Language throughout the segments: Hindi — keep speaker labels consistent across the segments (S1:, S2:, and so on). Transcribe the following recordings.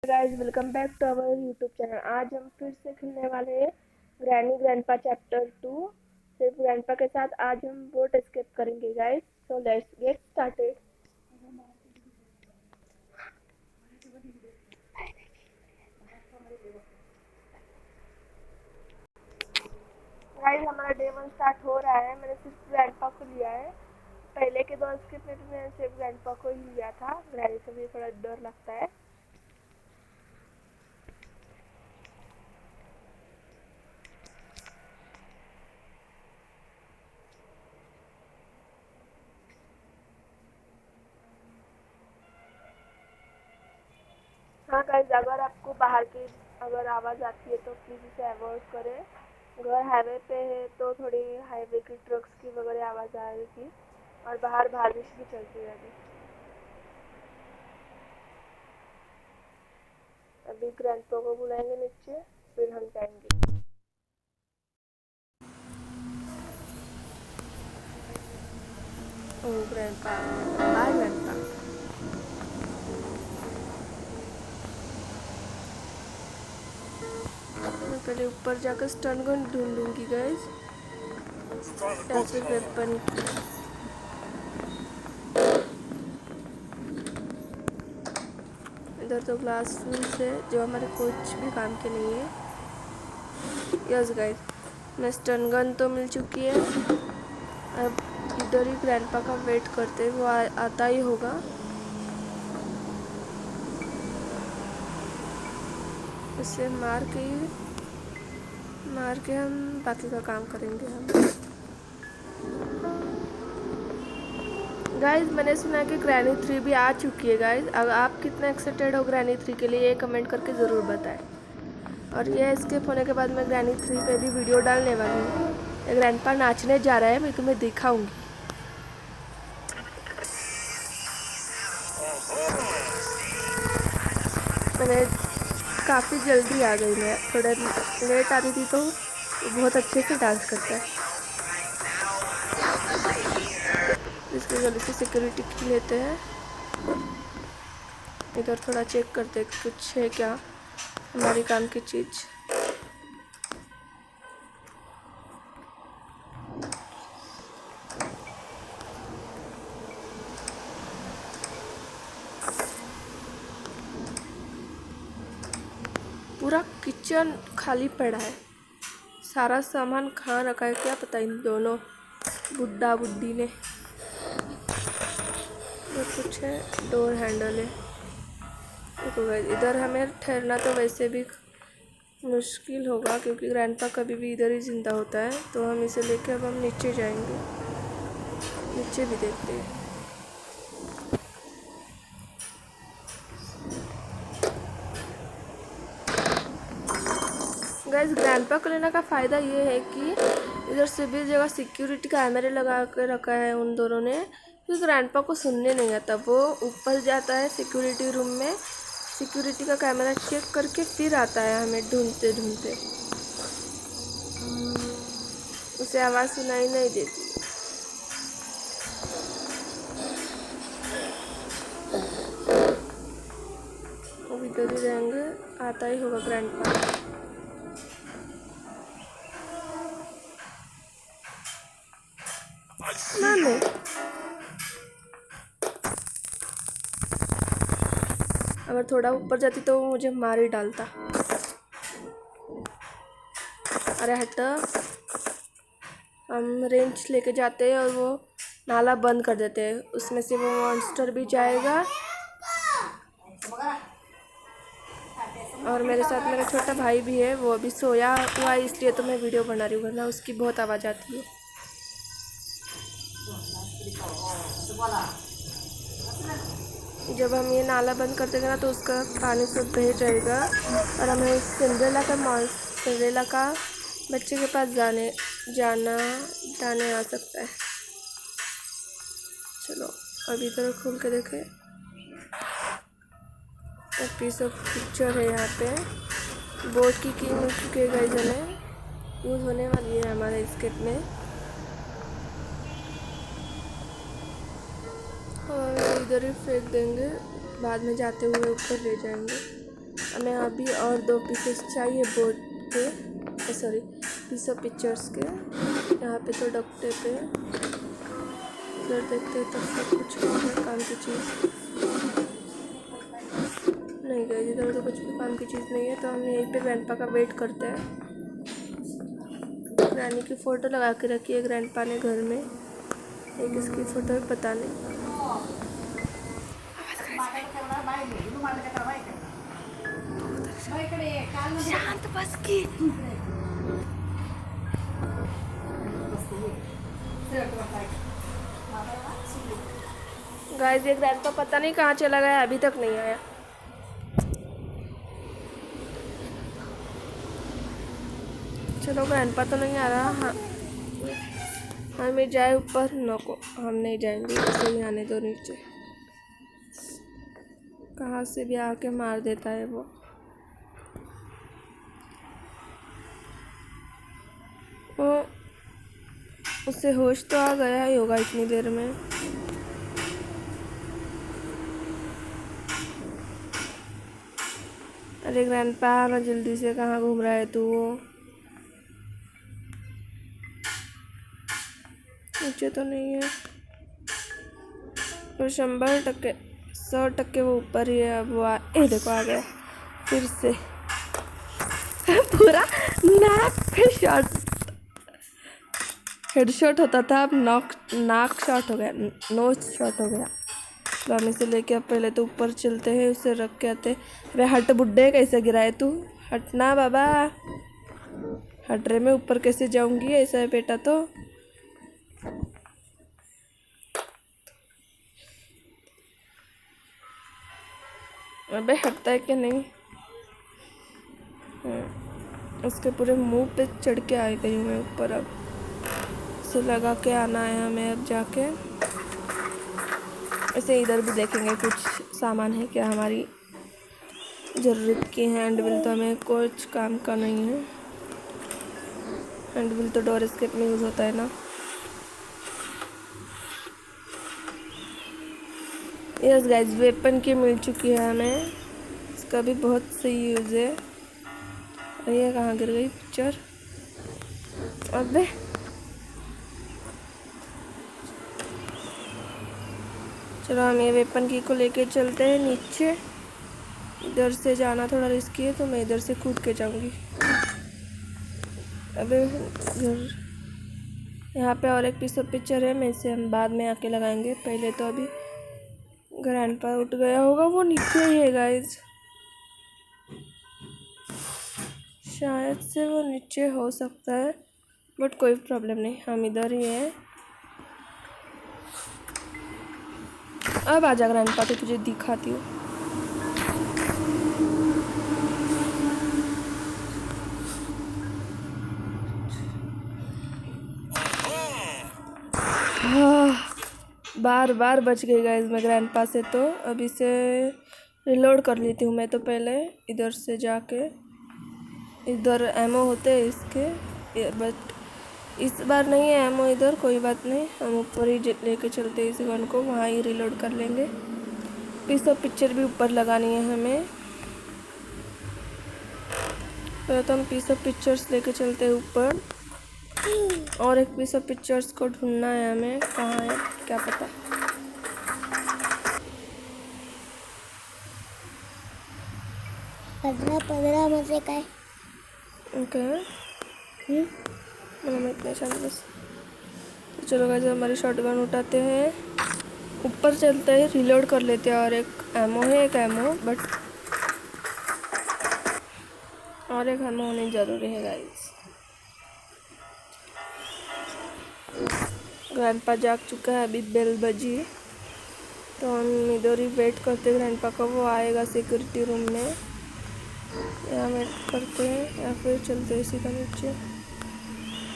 S1: Guys welcome back to our YouTube channel. आज हम फिर से खेलने वाले हैं ग्रैनी ग्रैंडपा चैप्टर 2 सिर्फ ग्रैंडपा के साथ। आज हम बोट एस्केप करेंगे guys, so let's get started. Guys हमारा डे 1 स्टार्ट हो रहा है। मैंने सिर्फ ग्रैंडपा को लिया है। पहले के 2 स्केप में भी मैंने सिर्फ ग्रैंडपा को ही लिया था। ग्रैनी से भी थोड़ा डर लगता है। हाँ गाइस, अगर आपको बाहर की अगर आवाज़ आती है तो प्लीज़ इसे अवॉइड करें। अगर हाईवे पे है तो थोड़ी हाईवे की ट्रक्स की वगैरह आवाज़ आएगी और बाहर बारिश भी चलती है अभी ग्रैंडपा को बुलाएंगे नीचे, फिर हम जाएंगे। ओह ग्रैंडपा, बाय ग्रैंडपा। मैं पहले ऊपर जाकर स्टन गन ढूंढूंगी गाइस, या फिर वेपन की। इधर तो ग्लास फ्यूज है जो हमारे कुछ भी काम के नहीं है। यस गाइस, मैं स्टन गन तो मिल चुकी है। अब इधर ही ग्रैंडपा का वेट करते हैं, वो आता ही होगा। इसे मार के हम बाकी का काम करेंगे हम। गाइस मैंने सुना है कि ग्रैनी 3 भी आ चुकी है गाइस। अगर आप कितना एक्साइटेड हो ग्रैनी 3 के लिए, ये कमेंट करके ज़रूर बताएं। और ये स्किप होने के बाद मैं ग्रैनी 3 पे भी वीडियो डालने वाली हूँ। ग्रैंडपा नाचने जा रहा है, मैं तुम्हें दिखाऊंगी। मैंने काफ़ी जल्दी आ गई, मैं थोड़ा लेट आती थी तो बहुत अच्छे से डांस करता है। इसके जल्दी से सिक्योरिटी की लेते हैं। इधर थोड़ा चेक करते कुछ है क्या हमारी काम की चीज़। पूरा किचन खाली पड़ा है, सारा सामान कहाँ रखा है क्या पता इन दोनों बुड्ढा बुड्ढी ने। और कुछ है, डोर हैंडल है। देखो गाइस, इधर हमें ठहरना तो वैसे भी मुश्किल होगा क्योंकि ग्रैंडपा कभी भी इधर ही जिंदा होता है। तो हम इसे लेके अब हम नीचे जाएंगे, नीचे भी देखते हैं। गाइस ग्रैंडपा को लेने का फ़ायदा ये है कि इधर सभी जगह सिक्योरिटी कैमरे लगा कर रखा है उन दोनों ने, क्योंकि ग्रैंडपा को सुनने नहीं आता। वो ऊपर जाता है सिक्योरिटी रूम में, सिक्योरिटी का कैमरा चेक करके फिर आता है हमें ढूंढते ढूंढते। उसे आवाज़ सुनाई नहीं देती। वो इधर ही रहेंगे, आता ही होगा ग्रैंडपा। ना नहीं, अगर थोड़ा ऊपर जाती तो वो मुझे मार ही डालता। अरे हट, हम रेंच लेके जाते हैं और वो नाला बंद कर देते हैं, उसमें से वो मॉन्स्टर भी जाएगा। और मेरे साथ मेरा छोटा भाई भी है, वो अभी सोया हुआ है, इसलिए तो मैं वीडियो बना रही हूँ, वरना उसकी बहुत आवाज़ आती है। जब हम ये नाला बंद कर देंगे ना तो उसका पानी सब बह जाएगा और हमें सिंड्रेला का बच्चे के पास जाने आ सकता है। चलो अब इधर खोल के देखें। एक पीस ऑफ पिक्चर है यहाँ पे। बोट की मिल चुकी है गाइस, हमें यूज़ होने वाली है हमारे स्केप में। और इधर ही फेंक देंगे, बाद में जाते हुए ऊपर ले जाएंगे। हमें अभी और 2 पीसेस चाहिए बोर्ड के, सॉरी पीस ऑफ पिक्चर्स के। यहाँ पे तो डॉक्टर पे इधर देखते हैं, तब सब कुछ है काम की चीज़ नहीं गई, इधर तो कुछ भी काम की चीज़ नहीं है। तो हम यहीं पे ग्रैंडपा का वेट करते हैं। ग्रैनी की फ़ोटो लगा के रखी है ग्रैंडपा ने घर में, एक इसकी फ़ोटो है पता नहीं। शांत बस की गाइस, ये ग्रैंडपा पता नहीं कहाँ चला गया, अभी तक नहीं आया। चलो ग्रैंडपा तो नहीं आ रहा। हाँ हमें जाए ऊपर, नको हम नहीं जाएंगे, इसे ही आने दो नीचे। कहाँ से भी आके मार देता है वो। उससे होश तो आ गया ही होगा इतनी देर में। अरे ग्रैंडपा ना जल्दी से, कहाँ घूम रहा है तू? नीचे तो नहीं है, और 100% 100% वो ऊपर ही है। अब वो देखो आ गया फिर से। पूरा नाक पे शॉट, हेडशॉट होता था, अब नाक शॉट हो गया, नोज शॉट हो गया। तो हम इसे लेके अब पहले तो ऊपर चलते हैं, उसे रख के आते। अरे हट बुड्ढे, कैसे गिराए तू? हटना बाबा, हट रे, मैं ऊपर कैसे जाऊंगी? ऐसा है बेटा तो। अबे हटता है कि नहीं? उसके पूरे मुंह पे चढ़ के आ गई हूँ मैं ऊपर। अब इसे लगा के आना है हमें अब जाके। ऐसे इधर भी देखेंगे कुछ सामान है क्या हमारी ज़रूरत की। हैंडबिल तो हमें कुछ काम का नहीं है, हैंडबिल तो डोर एस्केप में यूज़ होता है ना। यस गाइस, वेपन की मिल चुकी है हमें, इसका भी बहुत सही यूज़ है। ये कहाँ गिर गई पिक्चर? अबे चलो हम ये वेपन की को लेके चलते हैं नीचे। इधर से जाना थोड़ा रिस्की है, तो मैं इधर से कूद के जाऊंगी। अबे यहाँ पे और एक पीस ऑफ पिक्चर है, मैं इसे हम बाद में आके लगाएंगे। पहले तो अभी ग्रैंडपा उठ गया होगा, वो नीचे ही है गाइज, शायद से वो नीचे हो सकता है, बट कोई प्रॉब्लम नहीं, हम इधर ही हैं। अब आजा ग्रैंडपा, तो तुझे दिखाती हूँ। बार बार बच गई गाइस मैं ग्रैंडपा से। तो अब इसे रिलोड कर लेती हूँ मैं तो पहले, इधर से जाके। इधर एमओ होते हैं इसके, बट इस बार नहीं है एमओ इधर, कोई बात नहीं, हम ऊपर ही लेके चलते हैं इस गन को, वहाँ ही रिलोड कर लेंगे। पीस ऑफ पिक्चर भी ऊपर लगानी है हमें, पहले तो हम पीस ऑफ पिक्चर्स लेके चलते हैं ऊपर। और एक पीस ऑफ पिक्चर्स को ढूंढना है हमें, कहाँ है क्या पता।
S2: पंद्रह मजे का है।
S1: ओके मैं इतने शांत बस। तो चलो गाइस, हमारी शॉटगन उठाते हैं, ऊपर चलते हैं, रिलोड कर लेते हैं। और एक एमओ है, एक एमओ, बट और एक एमओ होनी ज़रूरी है गाइस। ग्रैंडपा जाग चुका है, अभी बेल बजी, तो हम इधर ही वेट करते हैं ग्रैंडपा का, वो आएगा सिक्योरिटी रूम में। यहाँ वेट करते हैं या फिर चलते हैं सीधा नीचे?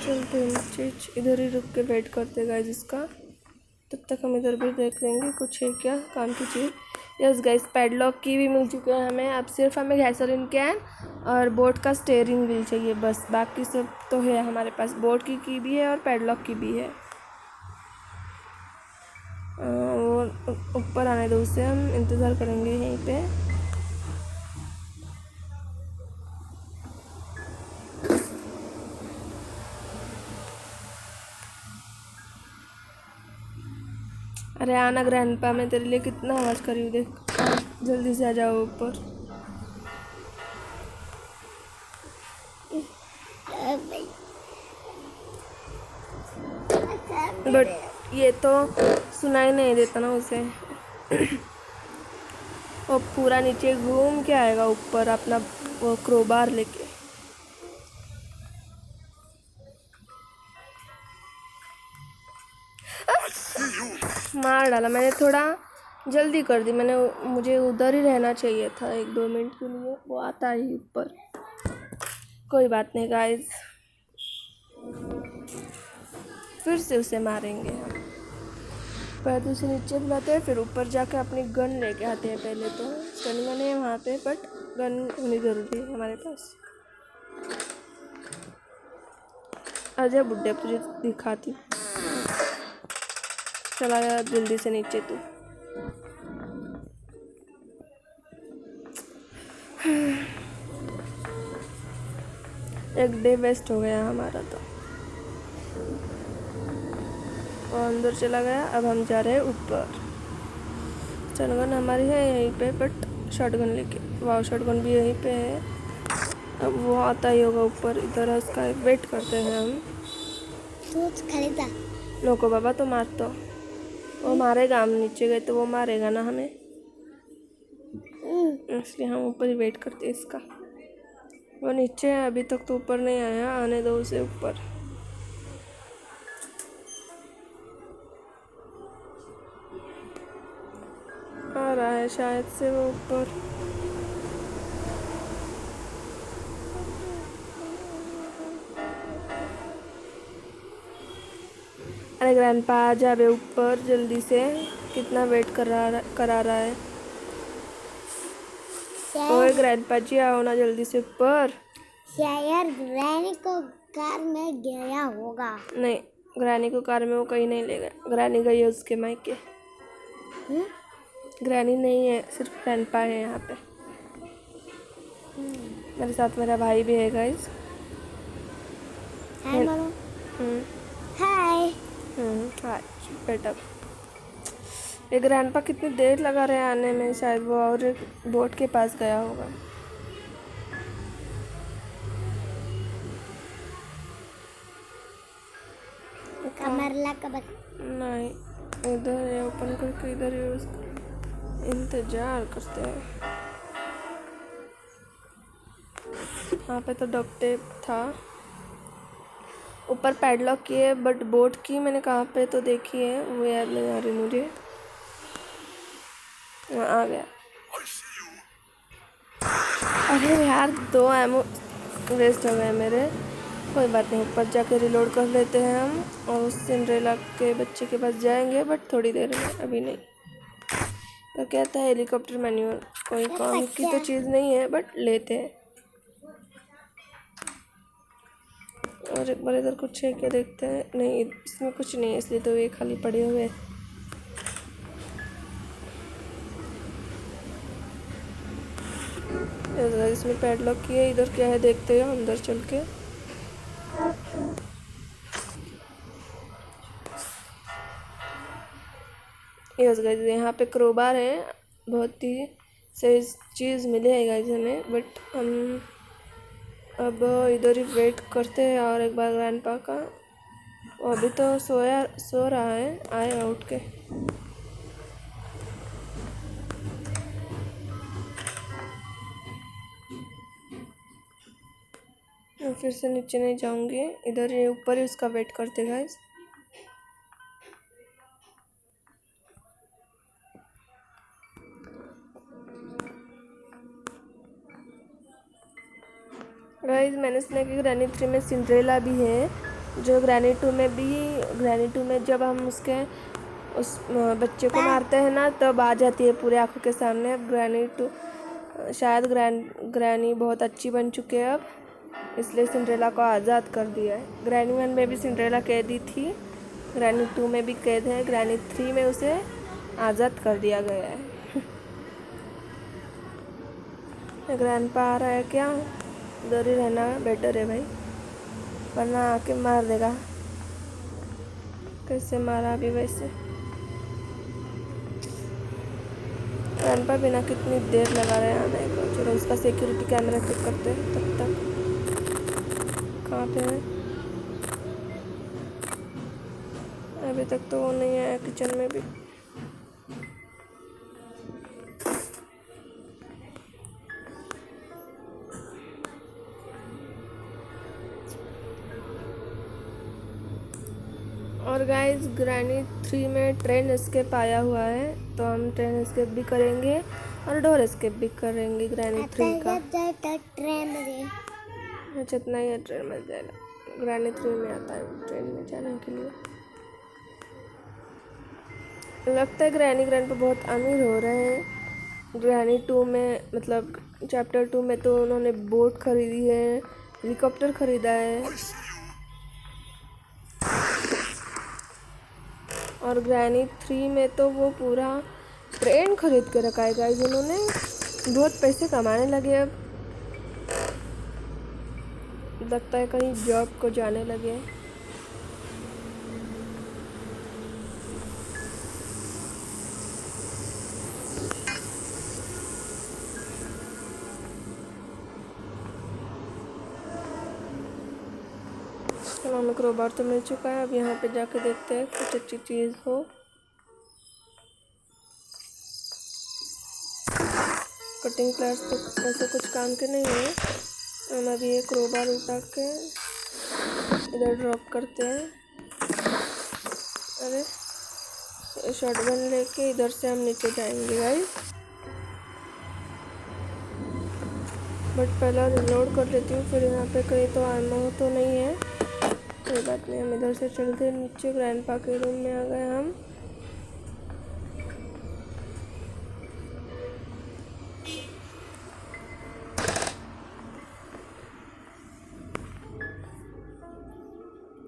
S1: चलते हैं नीचे, इधर ही रुक के वेट करते हैं गाइस इसका। तब तक हम इधर भी देख लेंगे कुछ है क्या काम की चीज़। यस गाइस, पैडलॉक की भी मिल चुके हैं हमें। अब सिर्फ हमें गैसोलीन कैन और बोट का स्टीयरिंग व्हील चाहिए बस, बाकी सब तो है हमारे पास। बोट की भी है और पैडलॉक की भी है। वो ऊपर आने दो उसे, हम इंतज़ार करेंगे यहीं पे। अरे आना ग्रैंडपा, मैं तेरे लिए कितना आवाज करी हूँ, देख। जल्दी से आ जाओ ऊपर। बट ये तो सुनाई नहीं देता ना उसे। वो पूरा नीचे घूम के आएगा ऊपर अपना वो क्रोबार लेके। मार डाला मैंने, थोड़ा जल्दी कर दी मैंने, मुझे उधर ही रहना चाहिए था 1-2 मिनट के लिए। वो आता ही ऊपर। कोई बात नहीं गाइस, फिर से उसे मारेंगे हम। पहले उसे नीचे बुलाते हैं, फिर ऊपर जाके अपनी गन लेके आते हैं। पहले तो गन गन है वहाँ पे, बट गन होनी ज़रूरी है हमारे पास। आजा बुड्ढे, तुझे दिखाती। चला गया जल्दी से नीचे तू। एक डे वेस्ट हो गया हमारा तो। वो अंदर चला गया। अब हम जा रहे हैं ऊपर। शॉटगन हमारी है यहीं पे, बट शॉटगन लेके। वाह, शॉटगन भी यहीं पे है। अब वो आता ही होगा ऊपर। इधर उसका वेट करते हैं हम।
S2: तू खरीदा
S1: लोको बाबा तो मार तो वो मारेगा। हम नीचे गए तो वो मारेगा ना हमें, इसलिए हम ऊपर ही वेट करते हैं इसका। वो नीचे है अभी तक तो ऊपर नहीं आया। आने दो उसे ऊपर। आ रहा है शायद से वो ऊपर। अरे ग्रैंडपा आ जा बे ऊपर जल्दी से। कितना वेट करा रहा है। ओए ग्रैंडपा जी, आओ ना जल्दी से ऊपर।
S2: शायद ग्रैनी को कार में गया होगा।
S1: नहीं, ग्रैनी को कार में वो कहीं नहीं ले गया। ग्रैनी गई है उसके मायके। ग्रैनी नहीं है, सिर्फ ग्रैंडपा है यहाँ पे। मेरे साथ मेरा भाई भी है गाइस।
S2: हाय बोलो। हाय।
S1: हाय बेटा। ये ग्रैंडपा कितनी देर लगा रहे हैं आने में। शायद वो और एक बोट के पास गया होगा।
S2: कमरला कबर
S1: नहीं, इधर है। ओपन करके इधर यूज इंतजार करते हैं। यहाँ पे तो डॉक टेप था। ऊपर पैडलॉक की है, बट बोट की मैंने कहाँ पे तो देखी है, वो याद नहीं आ रही मुझे। आ गया। अरे यार, 2 एमो वेस्ट हो गए मेरे। कोई बात नहीं, ऊपर जाके रिलोड कर लेते हैं हम और उस सिंड्रेला के बच्चे के पास जाएंगे, बट थोड़ी देर में, अभी नहीं। तो कहता है हेलीकॉप्टर मैन्यूअल, कोई काम की तो चीज़ नहीं है, बट लेते हैं। और एक बार इधर कुछ है क्या देखते हैं। नहीं, इसमें कुछ नहीं है, इसलिए तो ये खाली पड़े हुए हैं। इसमें पैडलॉक की है। इधर क्या है देखते हैं अंदर चल के। यस गाइस, यहाँ पे क्रोबार है। बहुत ही सही चीज़ मिली है गाइस हमें, बट हम अब इधर ही वेट करते हैं। और एक बार ग्रैंडपा का, वो अभी तो सो रहा है, आएगा उठ के। मैं फिर से नीचे नहीं जाऊंगी, इधर ही ऊपर ही उसका वेट करते गाइस। गाइस, मैंने सुना कि ग्रैनी 3 में सिंड्रेला भी है, जो ग्रैनी 2 में भी। ग्रैनी 2 में जब हम उस बच्चे को मारते हैं ना, तब आ जाती है पूरे आंखों के सामने। अब ग्रैनी 2 शायद ग्रैनी बहुत अच्छी बन चुकी है अब, इसलिए सिंड्रेला को आज़ाद कर दिया है। ग्रैनी 1 में भी सिंड्रेला कैदी थी, ग्रैनी 2 में भी कैद है, ग्रैनी 3 में उसे आज़ाद कर दिया गया है। ग्रैंडपा आ रहा है क्या? इधर ही रहना बेटर है भाई, वरना आके मार देगा। कैसे मारा अभी वैसे। ग्रैंडपा बिना कितनी देर लगा रहे हैं आने को। चलो उसका सिक्योरिटी कैमरा चेक करते हैं तब तक। कहाँ पे है? अभी तक तो वो नहीं आया किचन में भी। और गाइस ग्रैनी 3 में ट्रेन एस्केप आया हुआ है, तो हम ट्रेन एस्केप भी करेंगे और डोर एस्केप भी करेंगे ग्रैनी 3 का।
S2: ट्रेन में
S1: अच्छा इतना ही है, ट्रेन में जाएगा। ग्रैनी 3 में आता है ट्रेन में जाने के लिए। लगता है ग्रैनी ग्रैंडपा बहुत अमीर हो रहे हैं। ग्रैनी 2 में मतलब चैप्टर 2 में तो उन्होंने बोट खरीदी है, हेलीकॉप्टर खरीदा है। और ग्रैनी 3 में तो वो पूरा ट्रेन खरीद के रखा है गाइस उन्होंने। बहुत पैसे कमाने लगे अब। लगता है कहीं जॉब को जाने लगे। चलो हमें क्रोबार तो मिल चुका है। अब यहाँ पे जाके देखते हैं कुछ अच्छी चीज़ हो। कटिंग प्लेट्स तो वैसे कुछ काम के नहीं है। हम अभी ये क्रोबार उठा के इधर ड्रॉप करते हैं। अरे शॉटगन लेके इधर से हम नीचे जाएंगे गाइस। बट पहले रिलोड कर लेती हूँ, फिर यहाँ पे कहीं तो आर्मर तो नहीं है। कोई बात नहीं, हम इधर से चलते नीचे। ग्रैंडपा के रूम में आ गए हम।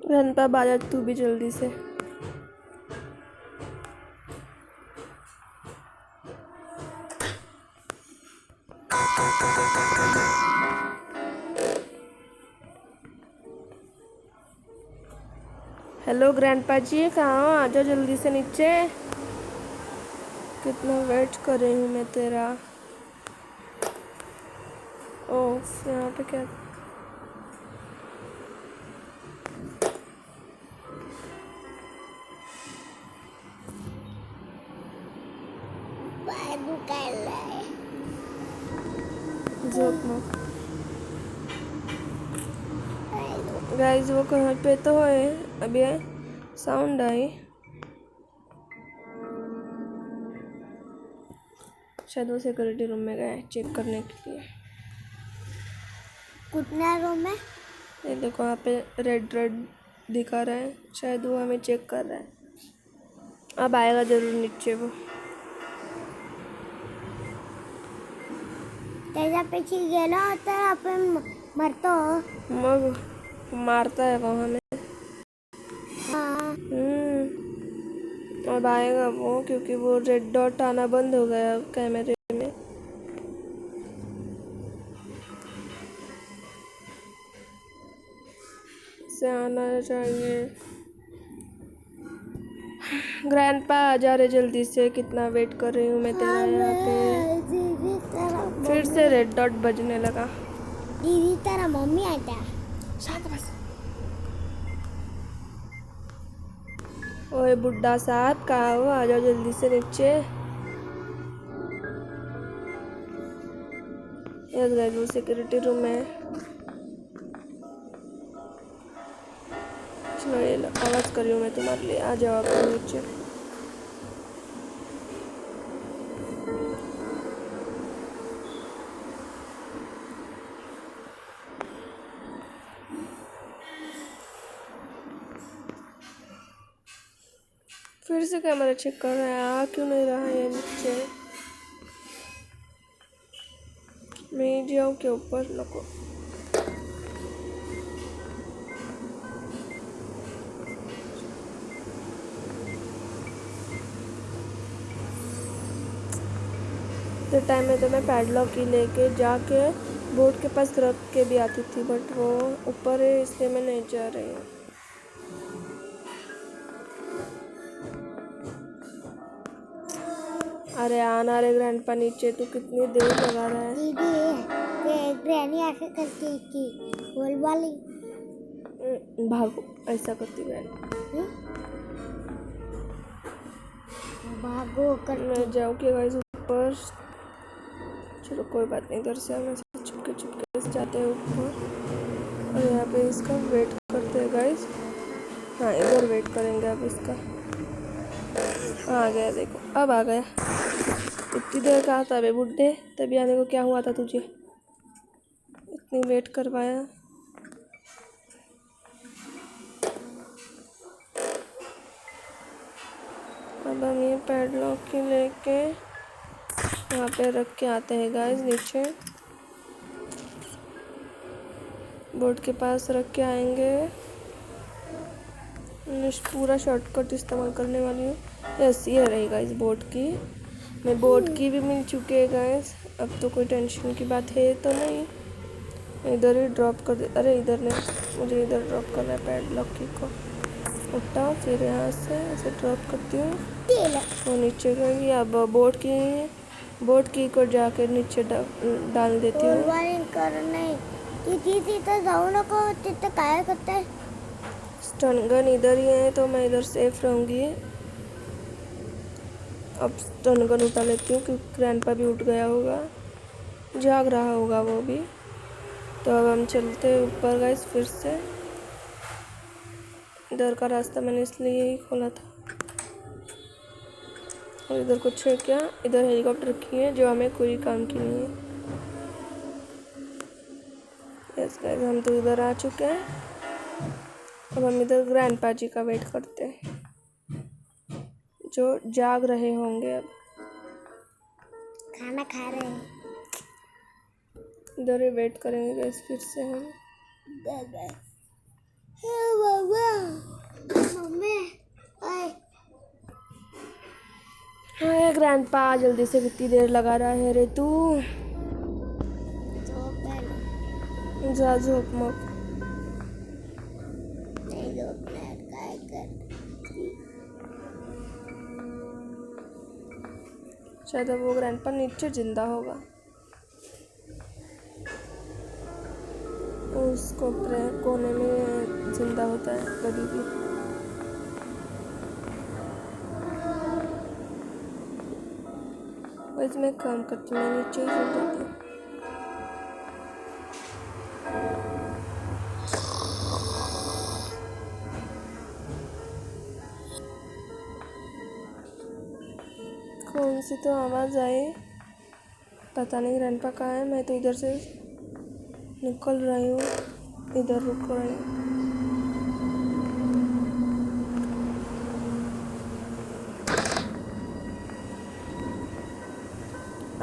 S1: ग्रैंडपा बाजा तू भी जल्दी से। हेलो ग्रैंडपा जी, कहाँ हो? आ जाओ जल्दी से नीचे। कितना वेट कर रही हूँ मैं तेरा। ओह यहाँ पे क्या? गाइस वो कहाँ पे तो है? अभी साउंड आई, शायद वो सिक्योरिटी रूम में गए चेक करने के लिए।
S2: कितना रूम है?
S1: ये देखो वहाँ पे रेड रेड दिखा रहा है, शायद वो हमें चेक कर रहा है। अब आएगा जरूर नीचे वो।
S2: त्याच्या पेक्षी गेला होता आपण मरतो।
S1: मग मारता है वो हमें।
S2: हाँ
S1: अब आएगा वो, क्योंकि वो रेड डॉट आना बंद हो गया कैमरे में। से आना चाहिए। ग्रैंडपा आ जा रहे जल्दी से, कितना वेट कर रही हूँ मैं तेरा यहाँ पे।
S2: दीदी तेरा
S1: फिर से रेड डॉट बजने लगा।
S2: दीदी तेरा मम्मी आता।
S1: शांत बस। ओए बुड्ढा साहब कहाँ हो? आ जाओ जल्दी से नीचे। यस गाइस वो सिक्योरिटी रूम में। चलो ये आवाज़ कर रही हूँ मैं तुम्हारे लिए, आ जाओ आप नीचे। फिर से कैमरा चेक कर रहा है, आ क्यों नहीं रहा ये नीचे? मैं जाऊँ के ऊपर? नको। तो टाइम में तो मैं पैडलॉक ही लेके जाके बोर्ड के पास रख के भी आती थी, बट वो ऊपर है इसलिए मैं नहीं जा रही हूँ। अरे आना रे ग्रैंडपा नीचे, तू कितनी देर लगा रहा है।
S2: दीदी ये ग्रैनी ऐसे करती थी बोल वाली।
S1: भागो, ऐसा करती ग्रैंड।
S2: भागो कर
S1: मैं जाऊँ क्या गाइस ऊपर। चलो कोई बात नहीं, इधर से हम ऐसे चुपके से जाते हैं ऊपर और यहाँ पे इसका वेट करते हैं गाइस। हाँ इधर वेट करेंगे अब इसका। आ गया, देखो अब आ गया। इतनी देर कहाँ था बे बुड्ढे, तभी आने को क्या हुआ था तुझे, इतनी वेट करवाया। अब हम ये पैडलॉक की लेके यहाँ पे रख के आते हैं गाइस नीचे, बोर्ड के पास रख के आएंगे। मैं पूरा शॉर्टकट इस्तेमाल करने वाली हूँ। यस ये रही गाइस बोर्ड की। मैं बोर्ड की भी मिल चुकी है गाइस, अब तो कोई टेंशन की बात है तो नहीं। इधर ही ड्रॉप कर दे, अरे इधर नहीं, मुझे इधर ड्रॉप करना है पैडलॉक की को। उठा फिर यहाँ से ऐसे ड्रॉप करती हूँ वो नीचे गई। अब बोर्ड की को जाकर नीचे डाल देती हूँ।
S2: करने किती तो जाऊ नको, तिथं काय करते।
S1: स्टन गन इधर ही है तो मैं इधर सेफ रहूँगी। अब स्टन गन उठा लेती हूँ क्योंकि ग्रैंडपा भी उठ गया होगा, जाग रहा होगा वो भी। तो अब हम चलते हैं ऊपर गाइस फिर से। इधर का रास्ता मैंने इसलिए ही खोला था। और इधर कुछ है क्या, इधर हेलीकॉप्टर रखी है जो हमें कोई काम की नहीं है। यस गाइस हम तो इधर आ चुके हैं। अब हम इधर ग्रैंडपा जी का वेट करते हैं जो जाग रहे होंगे। अब
S2: खाना खा रहे हैं।
S1: इधर ही वेट करेंगे गाइस फिर से हम।
S2: मम्मी ओए
S1: हाँ ग्रैंडपा जल्दी से, कितनी देर लगा रहा है रे तू। जा झोप मत। शायद अब वो ग्रैंडपा नीचे जिंदा होगा, उसको कोने में जिंदा होता है कभी भी। वैसे मैं काम करती हूँ, मैं नीचे ही सो जाती हूँ। कौन सी तो आवाज़ आई, पता नहीं ग्रैंडपा कहाँ है। मैं तो इधर से निकल रही हूँ, इधर रुक रही हूँ।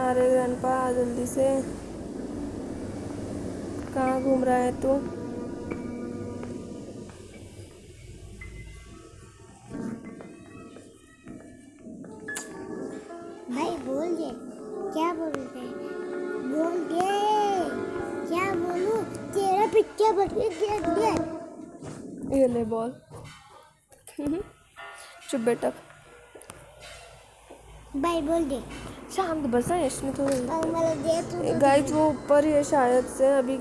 S1: अरे ग्रैंडपा जल्दी से, कहाँ घूम रहा है तू।
S2: भाई बोल दे, क्या बोलते हैं, बोल दे क्या बोलूं, तेरा पिक्चर बन गया।
S1: ये ले बॉल। चुप बेटा,
S2: भाई बोल दे।
S1: शांत बसा यशने तो।
S2: मला दे तू।
S1: गाइस वो ऊपर ही है शायद से, अभी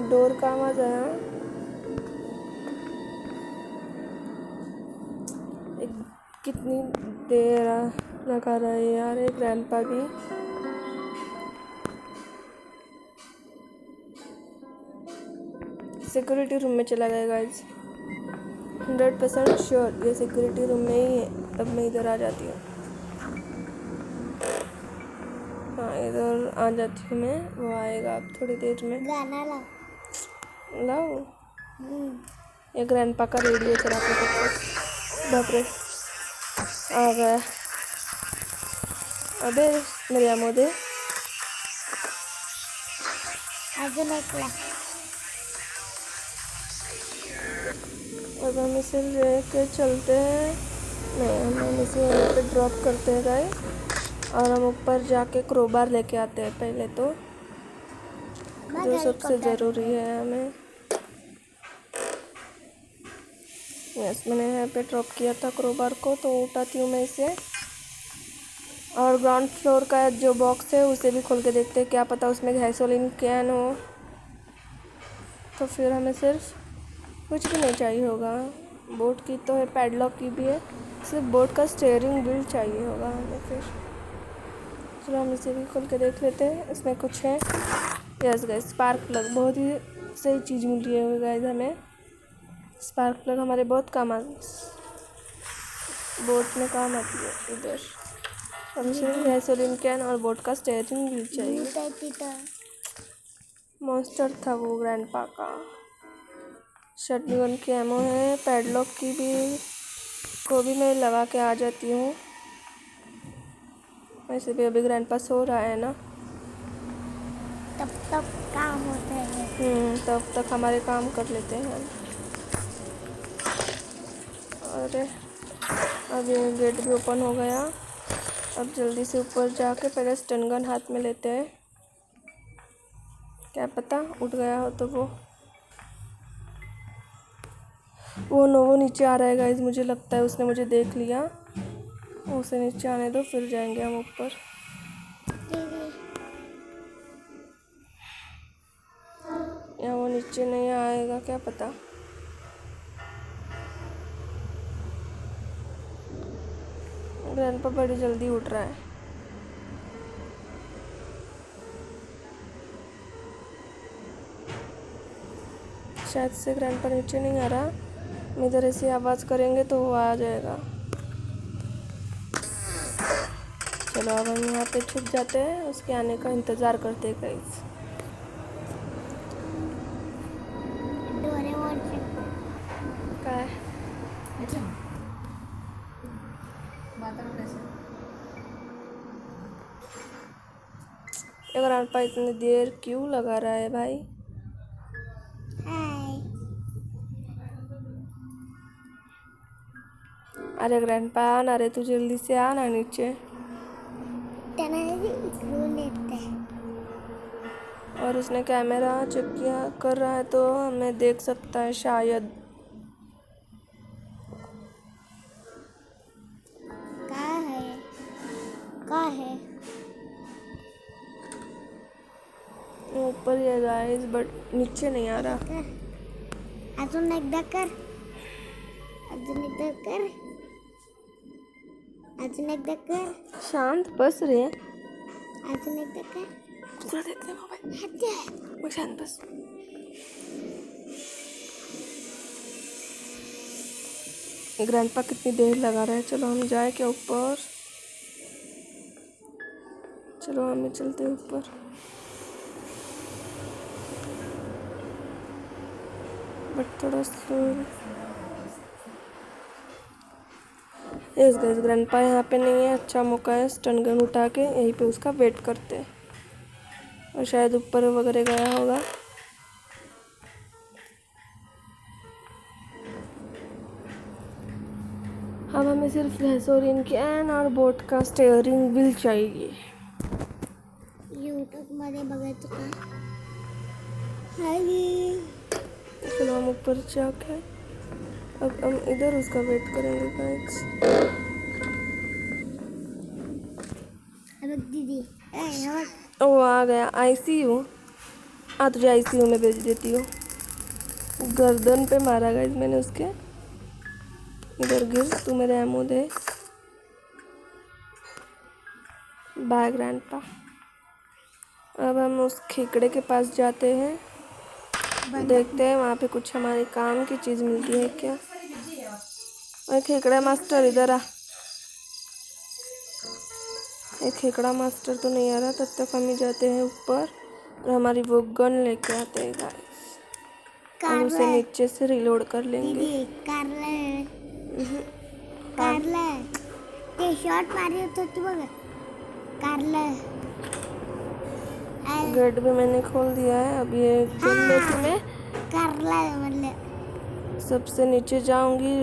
S1: डोर का आवाज आया। कितनी देर लगा रहा है यार एक ग्रैंडपा भी। सिक्योरिटी रूम में चला गया गाइस, 100% श्योर ये सिक्योरिटी रूम में ही है। अब मैं इधर आ जाती हूँ, हाँ इधर आ जाती हूँ मैं, वो आएगा अब थोड़ी देर में।
S2: गाना लाओ।
S1: लाओ, ये ग्रैंडपा का रेडियो चला के सकते। बाप रे आ गया। अबे मेरे अमोदे,
S2: अजून एक ला।
S1: अब हम इसे लेके चलते हैं। नहीं हम इसे यहाँ पे ड्रॉप करते हैं गाइस, और हम ऊपर जाके क्रोबार लेके आते हैं पहले तो, जो सबसे ज़रूरी है हमें। यस मैंने यहाँ पे ड्रॉप किया था क्रोबार को, तो उठाती हूँ मैं इसे। और ग्राउंड फ्लोर का जो बॉक्स है उसे भी खोल के देखते हैं, क्या पता उसमें गैसोलीन कैन हो। तो फिर हमें सिर्फ कुछ भी नहीं चाहिए होगा। बोट की तो है, पैडलॉक की भी है, सिर्फ बोट का स्टीयरिंग व्हील चाहिए होगा हमें। फिर चलो हम इसे भी खोल के देख लेते हैं, इसमें कुछ है। यस गाइस, स्पार्क प्लग, बहुत ही सही चीज़ मिल रही है गाइस हमें। स्पार्क प्लग हमारे बहुत काम आ बोट में काम आती है। इधर हम सिर्फ गैसोलीन कैन और बोट का स्टीयरिंग व्हील चाहिए। मॉन्स्टर था वो ग्रैंडपा का। शटगन की एमो है, पैडलॉक की भी को भी मैं लगा के आ जाती हूँ। वैसे भी अभी ग्रैंडपा सो रहा है ना,
S2: तब तक काम होता है।
S1: तब तक हमारे काम कर लेते हैं हम। अरे अब ये गेट भी ओपन हो गया। अब जल्दी से ऊपर जाके पहले स्टन गन हाथ में लेते हैं, क्या पता उठ गया हो तो वो नोवो नीचे आ रहा है गाइस, मुझे लगता है उसने मुझे देख लिया। उसे नीचे आने दो, फिर जाएंगे हम ऊपर। या वो नीचे नहीं आएगा, क्या पता। ग्रैंडपा बड़ी जल्दी उठ रहा है। शायद से ग्रैंडपा नीचे नहीं आ रहा, इधर ऐसे आवाज़ करेंगे तो वो आ जाएगा। चलो अब हम यहाँ पे छुप जाते हैं, उसके आने का इंतज़ार करते हैं गाइस।
S2: डोरेमोन से
S1: क्या है? ये ग्रैंडपा इतनी देर क्यों लगा रहा है भाई?
S2: हाय।
S1: अरे ग्रैंडपा आना रे, तू जल्दी से आना नीचे।
S2: तनाजी इग्नोर लेते हैं।
S1: और उसने कैमरा चेक किया कर रहा है तो हमें देख सकता है शायद।
S2: कहाँ है? कहाँ है?
S1: ऊपर ही है गाइस, बट नीचे नहीं आ रहा।
S2: कर अजून एकदा कर, अजून एकदा कर, अजून एकदा कर,
S1: शांत बस रे,
S2: अजून एकदा कर।
S1: पूरा देखते हैं मोबाइल।
S2: हट
S1: वो शांत बस। ग्रैंडपा कितनी देर लगा रहा है। चलो हम जाए क्या ऊपर? चलो हमें चलते हैं ऊपर। बट थोड़ा स्लो। यस गाइस, ग्रैंडपा यहाँ पे नहीं है, अच्छा मौका है स्टन गन उठा के यहीं पे उसका वेट करते हैं। और शायद ऊपर वगैरह गया होगा। अब हमें सिर्फ गैसोलीन कैन और बोट का स्टीयरिंग व्हील चाहिए।
S2: यूट्यूब मध्ये बघायचं का? हाय।
S1: चलो हम ऊपर जाके अब हम इधर उसका वेट करेंगे गाइस।
S2: बघ दीदी,
S1: ओ आ गया आईसीयू। तुझे आईसीयू में भेज देती हूँ। गर्दन पे मारा गाइस मैंने उसके। इधर गिर, तू मेरे एमो दे। Bye grandpa. अब हम उस खेकड़े के पास जाते हैं, देखते हैं वहाँ पे कुछ हमारे काम की चीज़ मिलती है क्या। और खेकड़ा मास्टर इधर आ। एक खेकड़ा मास्टर तो नहीं आ रहा, तब तक हम ही जाते हैं ऊपर और हमारी वो गन लेके आते हैं गाइस। और उसे नीचे से रिलोड कर लेंगे।
S2: दीदी कारलं ते शॉट मारी होती बघ, कारलं।
S1: गेट भी मैंने खोल दिया है। अब ये जल्दी से मैं
S2: कारलं म्हणलं।
S1: सबसे नीचे जाऊंगी,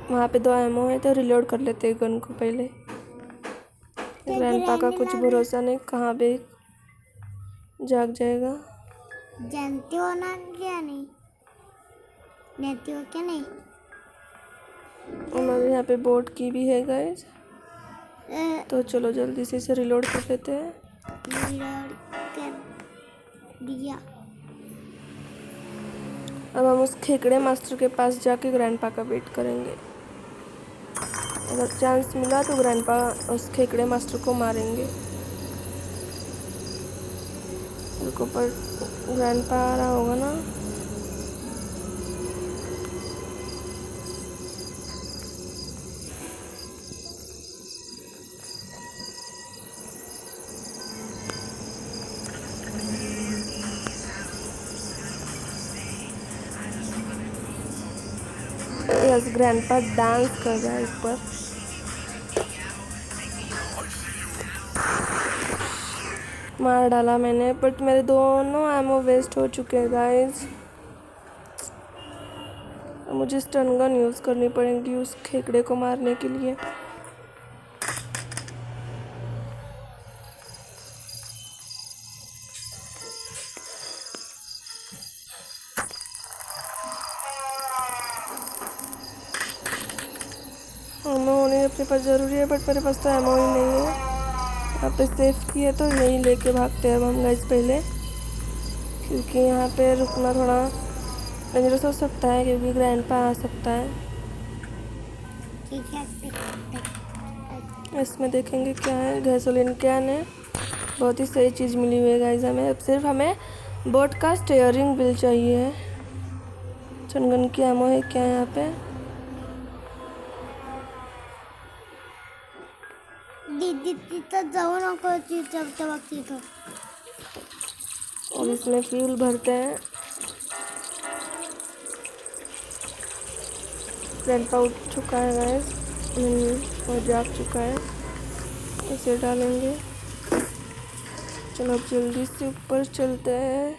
S1: वहाँ पे 2 एमओ है तो रिलोड कर लेते हैं गन को पहले। ग्रैंडपा का कुछ भरोसा नहीं, कहाँ पे जाग जाएगा।
S2: जानती हो ना क्या नहीं, जानती हो क्या नहीं।
S1: हमारे यहाँ पे बोट की भी है गाइस। तो चलो जल्दी से इसे रिलोड कर लेते हैं।
S2: रिलोड कर दिया।
S1: अब हम उस खेकड़े मास्टर के पास जाके ग्रैंडपा का वेट करेंगे। अगर चांस मिला तो ग्रैंडपा उस खेकड़े मास्टर को मारेंगे। उनको पर ग्रैंडपा आ रहा होगा ना। यस, ग्रैंडपा डांस कर रहा है ऊपर। मार डाला मैंने, बट मेरे दोनों एमो वेस्ट हो चुके हैं गाइस। मुझे स्टन गन यूज़ करनी पड़ेगी उस खेकड़े को मारने के लिए। एमो होने अपने पास ज़रूरी है, बट मेरे पास तो एमो ही नहीं है। यहाँ पे सेफ्टी है तो यहीं लेके भागते हैं अब हम गाइस पहले, क्योंकि यहाँ पे रुकना थोड़ा डेंजरस हो सकता है, क्योंकि ग्रैंडपा आ सकता है।
S2: ठीक है।
S1: इसमें देखेंगे क्या है। गैसोलीन कैन है, बहुत ही सही चीज़ मिली हुई है गाइस हमें। अब सिर्फ हमें बोट का स्टीयरिंग व्हील चाहिए। चनगन की एमो है क्या यहाँ पे?
S2: दीदी तिथं जाऊ नको तिथं बघ तिथं।
S1: और इसमें फ्यूल भरते हैं। ग्रैंडपा उठ चुका है गाइस और जाग चुका है। इसे डालेंगे। चलो अब जल्दी से ऊपर चलते हैं।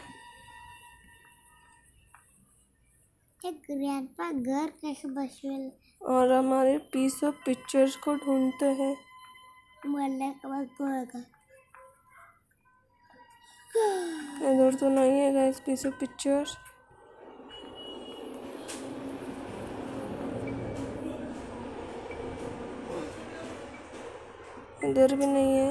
S2: ग्रैंडपा घर कैसे बसवेल?
S1: और हमारे पीस ऑफ पिक्चर्स को ढूंढते हैं।
S2: मरने के बाद बोलेगा
S1: इधर तो नहीं है गाइस पीस ऑफ पिक्चर्स। इधर भी नहीं है।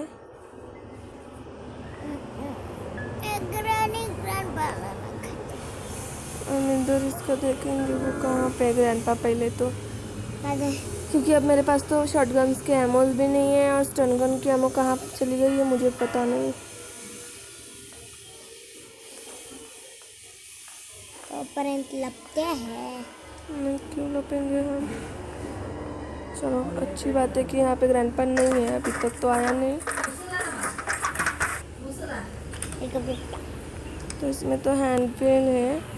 S1: हम इधर इसका देखेंगे वो कहाँ पे ग्रैंडपा पहले तो, क्योंकि अब मेरे पास तो शॉटगन्स के एमोज भी नहीं है और स्टन गन की एमो कहाँ चली गई है मुझे पता नहीं।
S2: तो पर्यंत लपटे हैं।
S1: नहीं, क्यों लपेंगे हम। चलो अच्छी बात है कि यहाँ पे ग्रैंडपा नहीं है, अभी तक तो आया नहीं। तो इसमें तो हैंड पेन है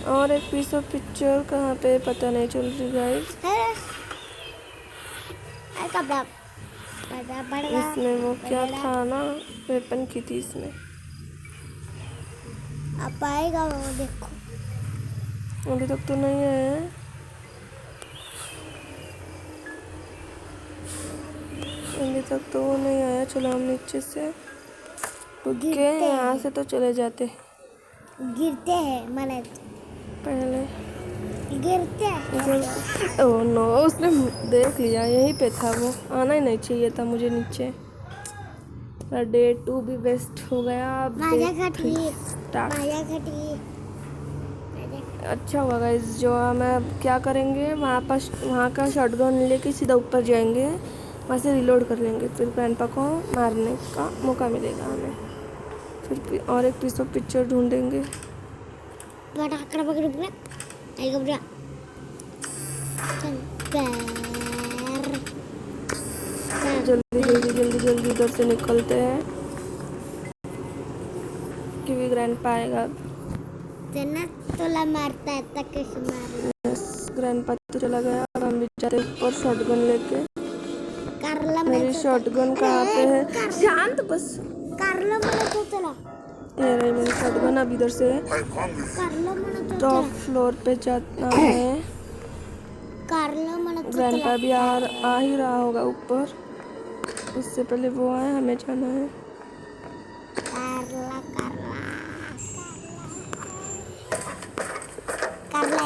S1: और एक पीस ऑफ पिक्चर कहाँ पे पता नहीं चल रही गाइस। इसमें वो क्या था ना, वेपन की थी इसमें।
S2: अब आएगा वो देखो।
S1: अभी तक तो नहीं आया है। अभी तक तो वो नहीं आया। चलो हम नीचे से रुक के यहाँ से तो चले जाते।
S2: गिरते हैं मने
S1: पहले
S2: गिरते हैं।
S1: ओह नो, उसने देख लिया, यहीं पे था वो। आना ही नहीं चाहिए था मुझे नीचे। डे 2 भी वेस्ट हो गया। अब अच्छा हुआ गाइस, जो हम अब क्या करेंगे, वहाँ का शॉटगन लेके सीधा ऊपर जाएंगे, वहाँ से रिलोड कर लेंगे, फिर ग्रैंडपा को मारने का मौका मिलेगा हमें। फिर और एक पीस ऑफ पिक्चर ढूंढेंगे। जल्दी जल्दी जल्दी जल्दी इधर से निकलते हैं, क्योंकि ग्रैंडपा आएगा।
S2: तोला मारता है तक कैसे मार।
S1: ग्रैंडपा तो चला गया। अब हम भी जाते हैं ऊपर शॉटगन लेके। मेरी शॉटगन कहाँ पे है? शांत बस। ये रही मेरी शॉटगन। अब इधर से टॉप फ्लोर पे जाना है। ग्रैंडपा भी आ ही रहा होगा ऊपर। उससे पहले वो आए, हमें जाना है।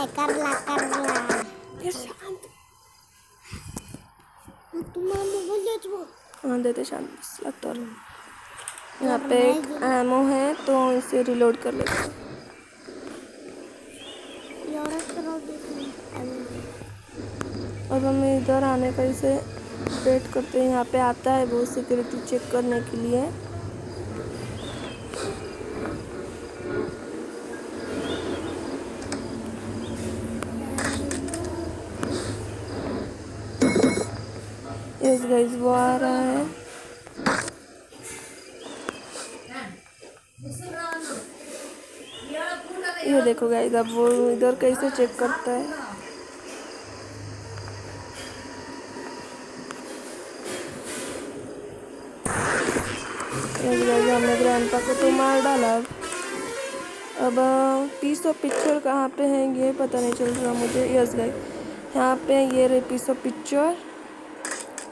S2: करला
S1: शांत।
S2: तुम
S1: देते शांत लतर। यहाँ पे एक एमो है तो इसे रिलोड कर लेते हैं। अब हमें इधर आने का इसे वेट करते हैं। यहाँ पे आता है वो सिक्योरिटी चेक करने के लिए। यस गाइस वो आ रहा है। ये देखो गाइस अब वो इधर कैसे चेक करता है। यस गाइस हमने ग्रैंडपा को तो मार डाला। अब पीस ऑफ पिक्चर कहाँ पे है ये पता नहीं चल रहा मुझे। यस गाइस यहाँ पे ये रहे पीस ऑफ पिक्चर।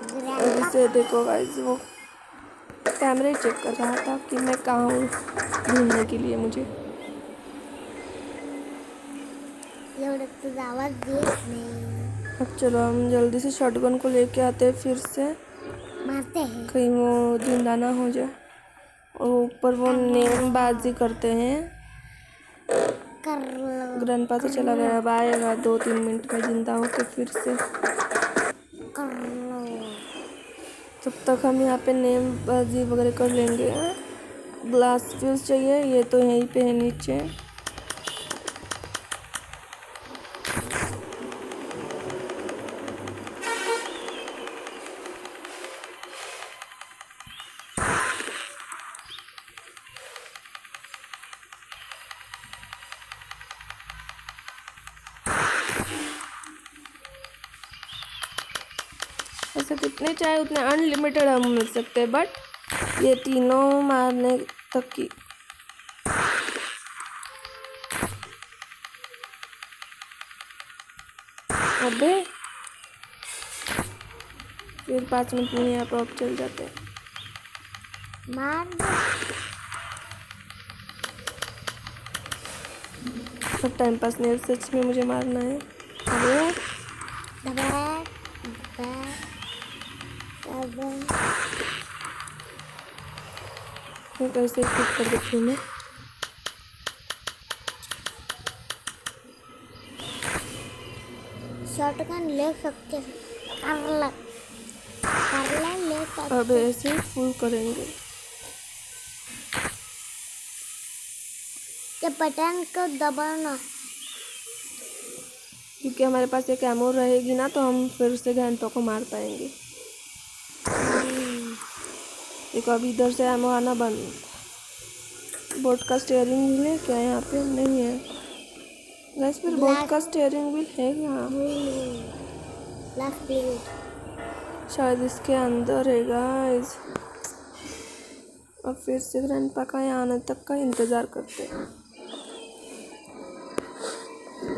S1: अब इसे देखो गाइस वो कैमरे चेक कर रहा था कि मैं कहाँ हूँ ढूंढने के लिए मुझे। अब चलो हम जल्दी से शॉटगन को लेके आते हैं फिर से,
S2: मारते हैं
S1: कहीं वो जिंदा ना हो जाए। और ऊपर वो नेमबाजी करते हैं।
S2: कर लो
S1: ग्रैंडपा तो चला गया, अब आएगा 2-3 मिनट में जिंदा होके फिर से।
S2: कर लो।
S1: तब तक हम यहाँ पे नेमबाजी वगैरह कर लेंगे। ग्लास फ्यूज चाहिए, ये तो यहीं पे है नीचे। ऐसे कितने चाहे उतने अनलिमिटेड हम मिल सकते हैं, बट ये तीनों मारने तक की। अबे फिर 5 मिनट में यहाँ पर चल जाते हैं।
S2: मार
S1: सब टाइम पास नहीं, सच में मुझे मारना है। अरे कैसे क्लिक कर देती हूँ मैं।
S2: शॉटगन ले सकते हैं। कर ले सकते।
S1: अब ऐसे फुल करेंगे।
S2: ये बटन को दबाना
S1: क्योंकि हमारे पास एक एमो रहेगी ना तो हम फिर से ग्रैंडपा को मार पाएंगे। देखो अभी इधर से एमो आना बंद। बोट का स्टीयरिंग व्हील है क्या यहाँ पे? नहीं है गैस। फिर बोट का स्टीयरिंग व्हील है यहाँ, शायद इसके अंदर है गाइस। अब फिर से ग्रैंडपा का यहाँ आने तक का इंतज़ार करते हैं।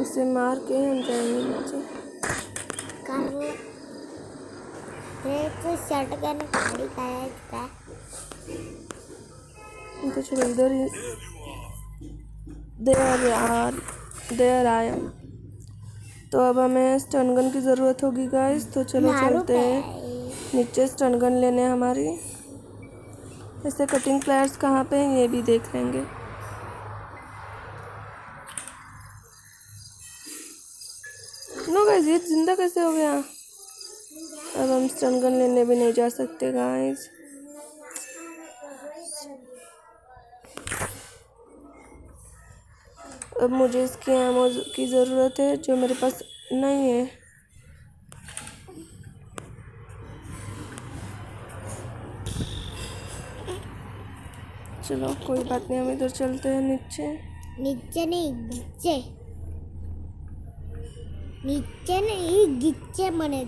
S1: इसे मार के हम जाएंगे नीचे।
S2: तो शॉटगन गाड़ी का
S1: तो चलो इधर ही। देयर आया। तो अब हमें स्टन गन की ज़रूरत होगी गाइस, तो चलो चलते हैं नीचे स्टन गन लेने हमारी। ऐसे कटिंग प्लेयर्स कहाँ पे हैं ये भी देख लेंगे। नो गाइस ये जिंदा कैसे हो गया? अब हम स्टन गन लेने भी नहीं जा सकते गाइस। अब मुझे इसकी एमो की ज़रूरत है जो मेरे पास नहीं है। चलो कोई बात नहीं, हम इधर चलते हैं नीचे।
S2: नीचे नहीं गिच्चे मने।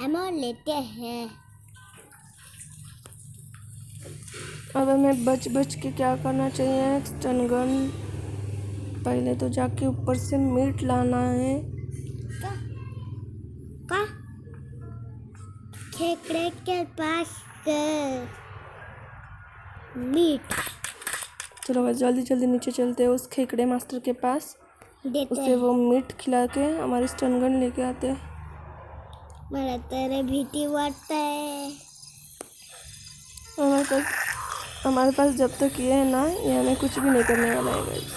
S2: एमो लेते हैं।
S1: अब हमें बच के क्या करना चाहिए? स्टन गन पहले तो जाके ऊपर से मीट लाना है।
S2: का खेकड़े के पास मीट।
S1: चलो बस जल्दी नीचे चलते हैं उस खेकड़े मास्टर के पास।
S2: देते
S1: उसे वो मीट खिला के हमारी स्टन गन लेके आते हैं।
S2: मला तर भीती वाटते।
S1: हमारे पास जब तक ये है ना, ये हमें कुछ भी नहीं करने वाला है गाइस।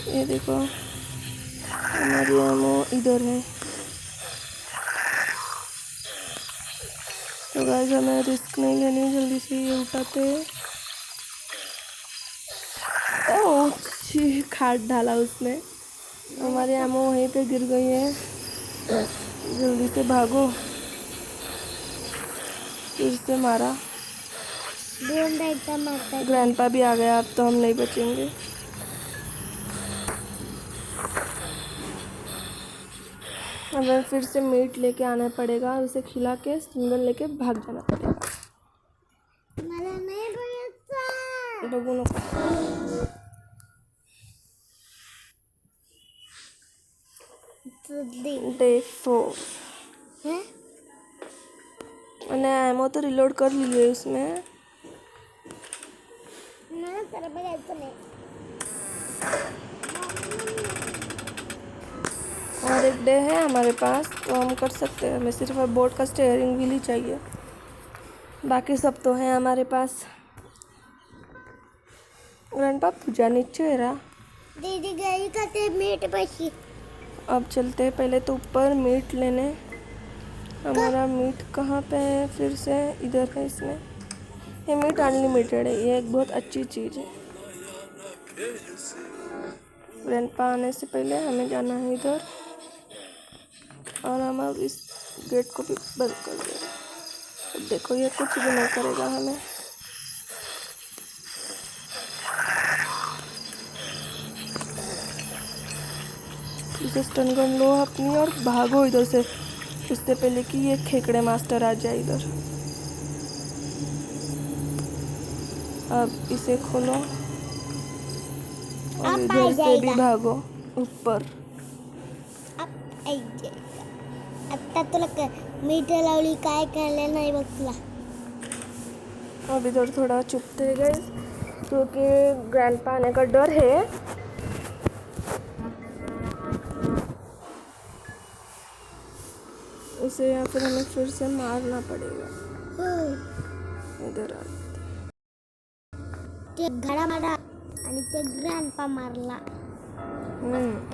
S1: ये देखो हमारी एमो इधर है। तो गाइस हमें रिस्क नहीं लेनी, जल्दी से ये उठाते हैं। ओह छी, खाट डाला उसने। हमारी एमो वहीं पे गिर गई है। जल्दी से भागो। फिर से मारा।
S2: दोनदा एकदा मारता।
S1: ग्रैंडपा भी आ गया, अब तो हम नहीं बचेंगे। हमें फिर से मीट लेके आना पड़ेगा, उसे खिला के सिंगल लेके भाग जाना पड़ेगा।
S2: मला नाही बघायचं।
S1: बघू नको। डे 4
S2: हैं?
S1: मैंने एमो तो रिलोड कर ली है उसमें।
S2: मला तर बघायचं नाही।
S1: और एक डे है हमारे पास, तो हम कर सकते हैं। हमें सिर्फ बोट का स्टीयरिंग व्हील ही चाहिए, बाकी सब तो है हमारे पास। ग्रैंडपा पूजा नीचे है रहा।
S2: दीदी गई का ते मीट बची।
S1: अब चलते हैं पहले तो ऊपर मीट लेने। हमारा मीट कहाँ पे है? फिर से इधर है इसमें। ये मीट अनलिमिटेड है, ये एक बहुत अच्छी चीज़ है। ग्रैंडपा आने से पहले हमें जाना है इधर, और हम अब इस गेट को भी बंद कर देंगे। अब देखो ये कुछ भी नहीं करेगा हमें। इसे स्टन गन लो अपनी और भागो इधर से, उससे पहले कि ये खेकड़े मास्टर आ जाए इधर। अब इसे खोलो और
S2: अब
S1: इधर
S2: आ
S1: से भी
S2: जाएगा।
S1: भागो ऊपर।
S2: अब आई जाएगा। आता तुला मीठ लावली काय कळलं नाही बघ तुला।
S1: अब इधर थोड़ा चुपते गए क्योंकि ग्रैंडपा आने का डर है। उसे या फिर हमें फिर से मारना पड़ेगा। इधर आ।
S2: ते घडा मारा आणि ते ग्रँडपा मारला।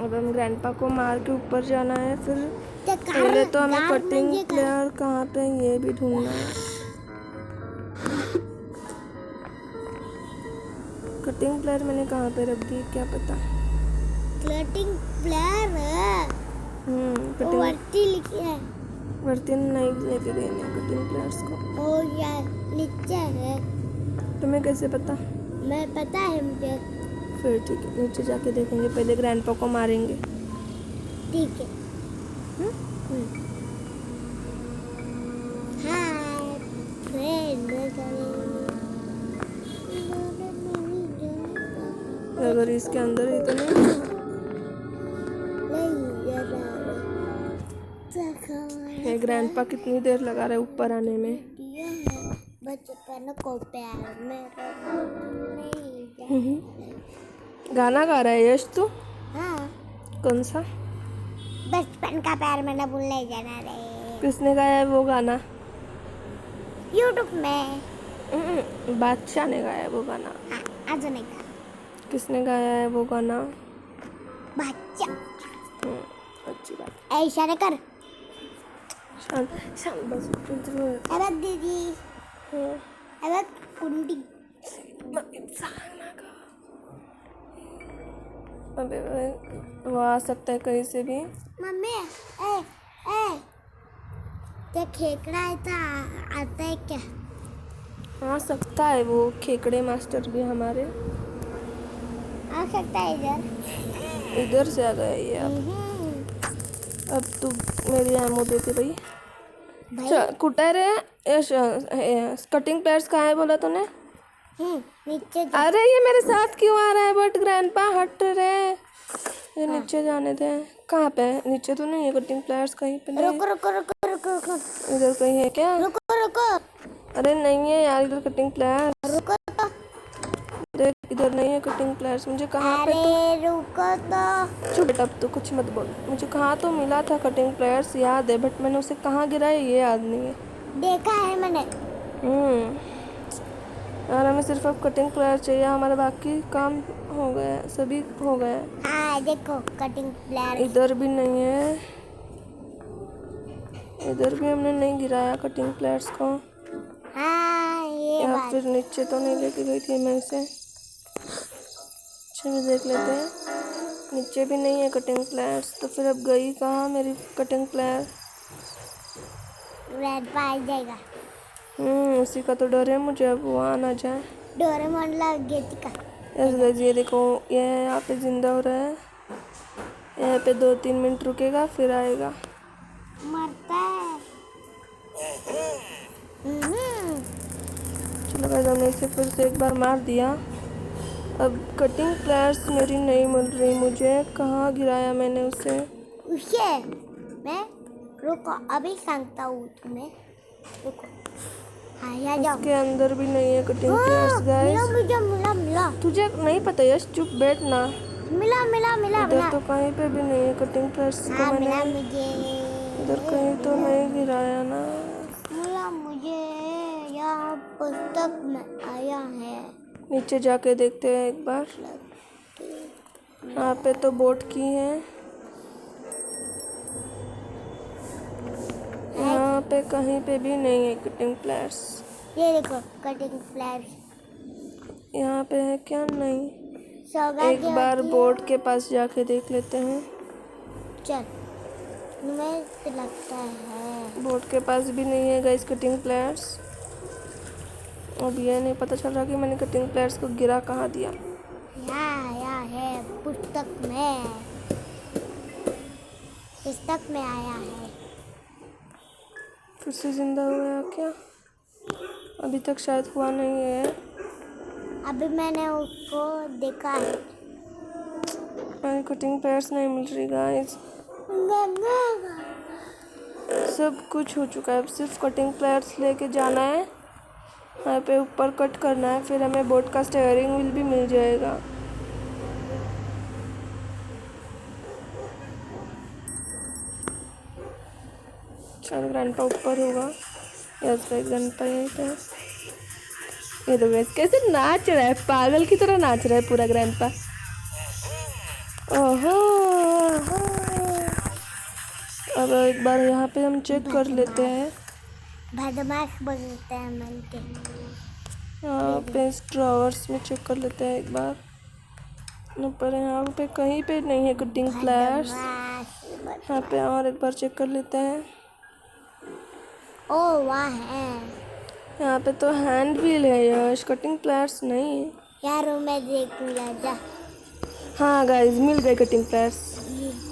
S1: अब हम ग्रैंडपा को मार के ऊपर जाना है। फिर
S2: ते
S1: पहले तो हमें
S2: गार्ड
S1: कटिंग
S2: म्हणजे काय?
S1: प्लेयर कहाँ पे है ये भी ढूंढना है। कटिंग प्लेयर मैंने कहाँ पे रख दी क्या पता।
S2: कटिंग प्लेयर
S1: कटिंग
S2: वरती लिखी है।
S1: भर्ती नहीं लेके गए हैं कटिंग प्लेयर्स को।
S2: ओ यार नीचे है।
S1: तुम्हें कैसे पता?
S2: मैं पता है मुझे।
S1: फिर ठीक है, नीचे जाके देखेंगे। पहले ग्रैंडपा को मारेंगे।
S2: ठीक है। हाय फ्रेंड
S1: अगर इसके अंदर ही तो नहीं। ये ग्रैंडपा कितनी देर लगा रहे ऊपर आने में।
S2: बचपन को प्यार मेरा नहीं।
S1: गाना गा रहा है यश तू?
S2: हाँ
S1: कौन सा?
S2: बचपन का प्यार मैंने भूल नहीं जाना रे।
S1: किसने गाया है वो गाना?
S2: यूट्यूब में
S1: बादशाह ने गाया है वो गाना।
S2: अजून एक
S1: किसने गाया है वो गाना?
S2: बच्चा
S1: अच्छी बात।
S2: ऐ इशारे कर।
S1: शांत शांत बस।
S2: अरे दीदी अरे कुंडी
S1: अबे वो आ सकता है कहीं से भी।
S2: मम्मी ए ए क्या खेकड़ा है था आता है क्या?
S1: आ सकता है वो खेकड़े मास्टर भी हमारे।
S2: आ सकता है इधर।
S1: इधर से आ गया ये। अब तू मेरी एमो देते भाई। कुटर है। कटिंग प्लेयर्स कहाँ है बोला तूने?
S2: नीचे
S1: अरे ये मेरे साथ क्यों आ रहा है? बट ग्रैंडपा हट रे। ये नीचे जाने दे। कहाँ पे है? नीचे तो नहीं है कटिंग प्लेयर्स कहीं पे नहीं।
S2: रुको रुको रुको रुको रुको
S1: इधर कहीं है क्या?
S2: रुको रुको
S1: अरे नहीं है यार इधर कटिंग प्लेयर।
S2: रुको
S1: देख इधर नहीं है कटिंग प्लेयर्स। मुझे कहाँ पे
S2: अरे रुको तो।
S1: चुप बेटा, अब तो कुछ मत बोल। मुझे कहाँ तो मिला था कटिंग प्लेयर्स, याद है, बट मैंने उसे कहाँ गिराया ये याद नहीं है।
S2: देखा है मैंने।
S1: और हमें सिर्फ अब कटिंग प्लेयर चाहिए, हमारे बाकी काम हो गए, सभी हो गए।
S2: हाँ देखो कटिंग प्लेयर।
S1: इधर भी नहीं है, इधर भी हमने नहीं गिराया कटिंग प्लेयर्स को।
S2: हाँ ये
S1: या
S2: बात।
S1: फिर नीचे तो नहीं लेके गई थी मैं इसे। चलो देख लेते हैं, नीचे भी नहीं है कटिंग प्लेयर्स, तो फिर अब गई कहाँ मेरी कटिंग प्लेयर।
S2: ग्रैंडपा आ जाएगा।
S1: उसी का तो डर है मुझे, अब वो आ ना जाए।
S2: डोरेमोन लग गई थी का।
S1: ऐसे गाइस ये देखो, ये यहाँ पे जिंदा हो रहा है, यहाँ पे 2-3 मिनट रुकेगा फिर आएगा।
S2: मरता है।
S1: चलो गाइस हमने इसे फिर से एक बार मार दिया। अब कटिंग प्लेयर्स मेरी नहीं मिल रही मुझे, कहाँ गिराया मैंने उसे।
S2: उसे मैं रुको अभी सांगता हूँ तुम्हें। रुको। हाँ यहाँ जाओ।
S1: उसके अंदर भी नहीं है कटिंग प्लेयर्स
S2: हाँ,
S1: गाइस।
S2: मिला मिला मिला
S1: तुझे नहीं पता यश, चुप बैठ ना।
S2: मिला मिला मिला
S1: इधर
S2: मिला।
S1: तो कहीं पे भी नहीं है कटिंग प्लेयर्स को
S2: हाँ मिला
S1: मैंने
S2: मुझे।
S1: इधर कहीं तो नहीं गिराया ना।
S2: मिला मुझे। यहाँ पुस्तक में आया है।
S1: नीचे जाके देखते हैं एक बार। यहाँ पे तो बोट की है, यहाँ पे कहीं पे भी नहीं है कटिंग प्लेयर्स।
S2: ये देखो कटिंग प्लेयर।
S1: यहाँ पे है क्या? नहीं।
S2: सौगात
S1: एक बार
S2: होती है।
S1: बोट के पास जाके देख लेते हैं।
S2: चल तुम्हें तो लगता है।
S1: बोट के पास भी नहीं है गाइस कटिंग प्लेयर्स। अब ये नहीं पता चल रहा कि मैंने कटिंग प्लेयर्स को गिरा कहाँ दिया।
S2: यहाँ है पुस्तक में। पुस्तक में आया है।
S1: फिर से जिंदा हुआ क्या? अभी तक शायद हुआ नहीं है।
S2: अभी मैंने उसको देखा है।
S1: हमारी कटिंग प्लेयर्स नहीं मिल रही गाइस। सब कुछ हो चुका है, अब सिर्फ कटिंग प्लेयर्स लेके जाना है, यहाँ पे ऊपर कट करना है, फिर हमें बोट का स्टीयरिंग व्हील भी मिल जाएगा। चलो ग्रैंडपा ऊपर होगा। यस गाइस ग्रैंडपा यहीं पे है। ये तो गाइस कैसे नाच रहा है, पागल की तरह नाच रहा है पूरा ग्रैंडपा। ओहो ओहो। अब एक बार यहाँ पे हम चेक कर लेते हैं।
S2: बदमाश बनते हैं मन के।
S1: यहाँ पे इस ड्रॉवर्स में चेक कर लेते हैं एक बार। पर यहाँ पे कहीं पे नहीं है कटिंग प्लेयर्स। यहाँ पे और एक बार चेक कर लेते हैं।
S2: ओ वहाँ है।
S1: यहाँ पे तो हैंड व्हील है यश, कटिंग प्लेयर्स नहीं है।
S2: यार मैं देखूंगा जा।
S1: हाँ गाइस मिल गए कटिंग प्लेयर्स।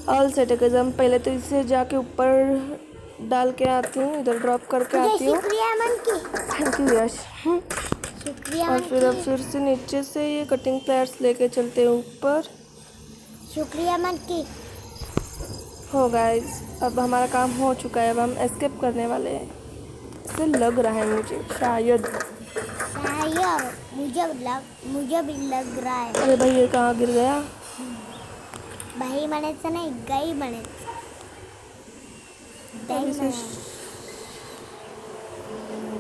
S1: ऑल सेट है गाइस। हम पहले तो इसे जाके ऊपर डाल के आती हूँ, इधर ड्रॉप करके आती हूँ।
S2: शुक्रिया मन की।
S1: थैंक यू यश।
S2: शुक्रिया
S1: और
S2: मन
S1: फिर अब
S2: की।
S1: फिर से नीचे से ये कटिंग प्लेयर्स लेके चलते हैं ऊपर।
S2: शुक्रिया मन की।
S1: हो गाइस अब हमारा काम हो चुका है, अब हम एस्केप करने वाले हैं, ऐसे लग रहा है मुझे शायद।
S2: मुझे भी लग रहा है।
S1: अरे भाई ये कहाँ गिर गया?
S2: भाई बने से नहीं गई बने।
S1: अभी से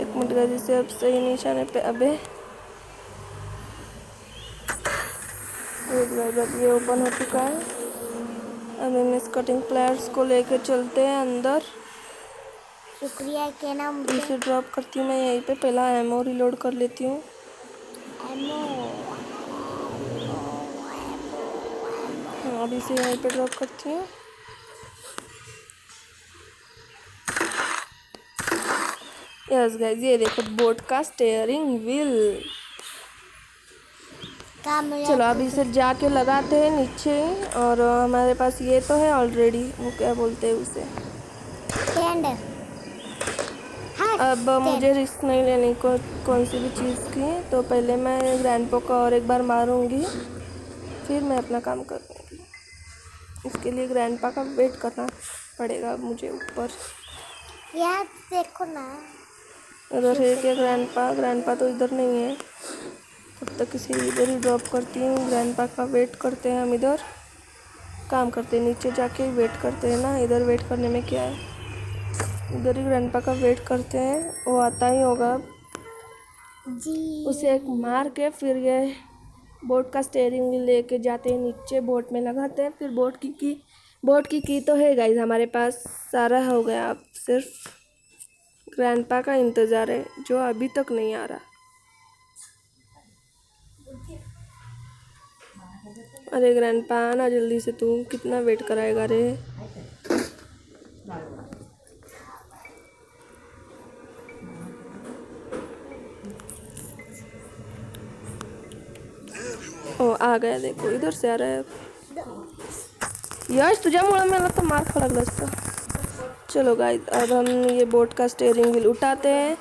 S1: एक मिनट का जिसे अब सही निशाने पे। अबे अब ये ओपन हो चुका है। अब हम इस कटिंग प्लेयर्स को लेके चलते हैं अंदर।
S2: शुक्रिया के नाम पे।
S1: इसे ड्रॉप करती हूँ मैं यहीं पे, पहला एमओ रिलोड कर लेती हूँ। हाँ अभी से यहीं पे ड्रॉप करती हूँ। यस गाइस ये देखो बोट का स्टीयरिंग व्हील। चलो अभी इसे जाके लगाते हैं नीचे। और हमारे पास ये तो है ऑलरेडी, वो क्या बोलते हैं उसे, अब मुझे रिस्क नहीं लेनी कौन सी भी चीज़ की, तो पहले मैं ग्रैंडपा को और एक बार मारूंगी, फिर मैं अपना काम करूँगी। इसके लिए ग्रैंडपा का वेट करना पड़ेगा अब मुझे ऊपर।
S2: यार देखो ना।
S1: उधर है क्या ग्रैंडपा? ग्रैंडपा तो इधर नहीं है, तब तक किसी इधर ही ड्रॉप करती हूँ। ग्रैंडपा का वेट करते हैं हम, इधर काम करते हैं, नीचे जाके वेट करते हैं ना। इधर वेट करने में क्या है, इधर ही ग्रैंडपा का वेट करते हैं, वो आता ही होगा अब।
S2: जी
S1: उसे एक मार के फिर ये बोट का स्टेयरिंग व्हील लेके जाते हैं नीचे, बोट में लगाते हैं। फिर बोट की तो है गाइस हमारे पास, सारा हो गया। अब सिर्फ ग्रैंडपा का इंतज़ार है जो अभी तक नहीं आ रहा। अरे ग्रैंडपा आना जल्दी से, तू कितना वेट कराएगा रे। ओ आ गया, देखो इधर से आ रहा है। यश तुझ्यामुळे मला तो मार खा लागला असता। चलो गाइस, अब हम ये बोट का स्टेयरिंग व्हील उठाते हैं।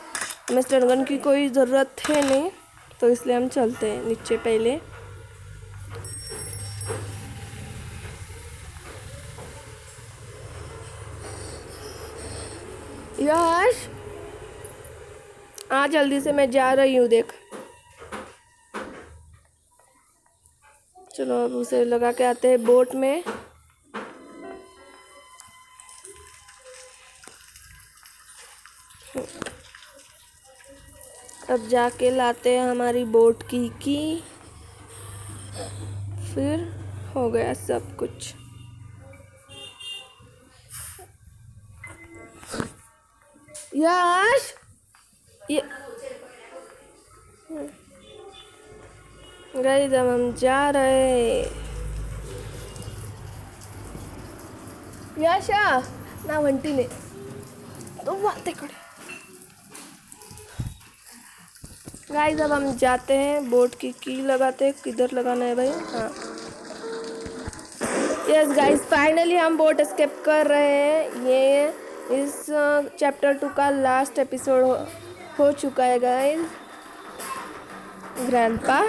S1: हमें स्टेयरिंग गन की कोई ज़रूरत है नहीं, तो इसलिए हम चलते हैं नीचे पहले। यश आ जल्दी से, मैं जा रही हूँ देख। चलो अब उसे लगा के आते हैं बोट में। अब जाके लाते हैं हमारी बोट की फिर हो गया सब कुछ। यश ये गाइस, अब हम जा रहे हैं। यश ना वंटीने तो बातें करे। गाइस, अब हम जाते हैं, बोट की लगाते हैं। किधर लगाना है भाई? हाँ यस गाइस, फाइनली हम बोट एस्केप कर रहे हैं। ये इस चैप्टर 2 का लास्ट एपिसोड हो चुका है गाइस। ग्रैंडपा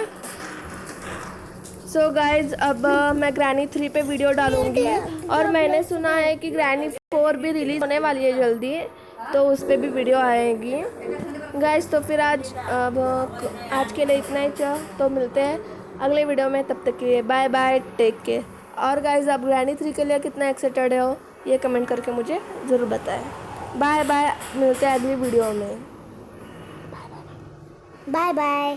S1: सो गाइज, अब मैं ग्रैनी 3 पे वीडियो डालूंगी, और मैंने सुना है कि ग्रैनी 4 भी रिलीज होने वाली है जल्दी, तो उस पर भी वीडियो आएगी गाइज। तो फिर आज के लिए इतना ही, तो मिलते हैं अगले वीडियो में। तब तक के लिए बाय बाय, टेक केयर। और गाइज, आप ग्रैनी 3 के लिए कितना एक्साइटेड हो ये कमेंट करके मुझे ज़रूर बताएं। बाय बाय, मिलते हैं अगली वीडियो में।
S2: Bye bye.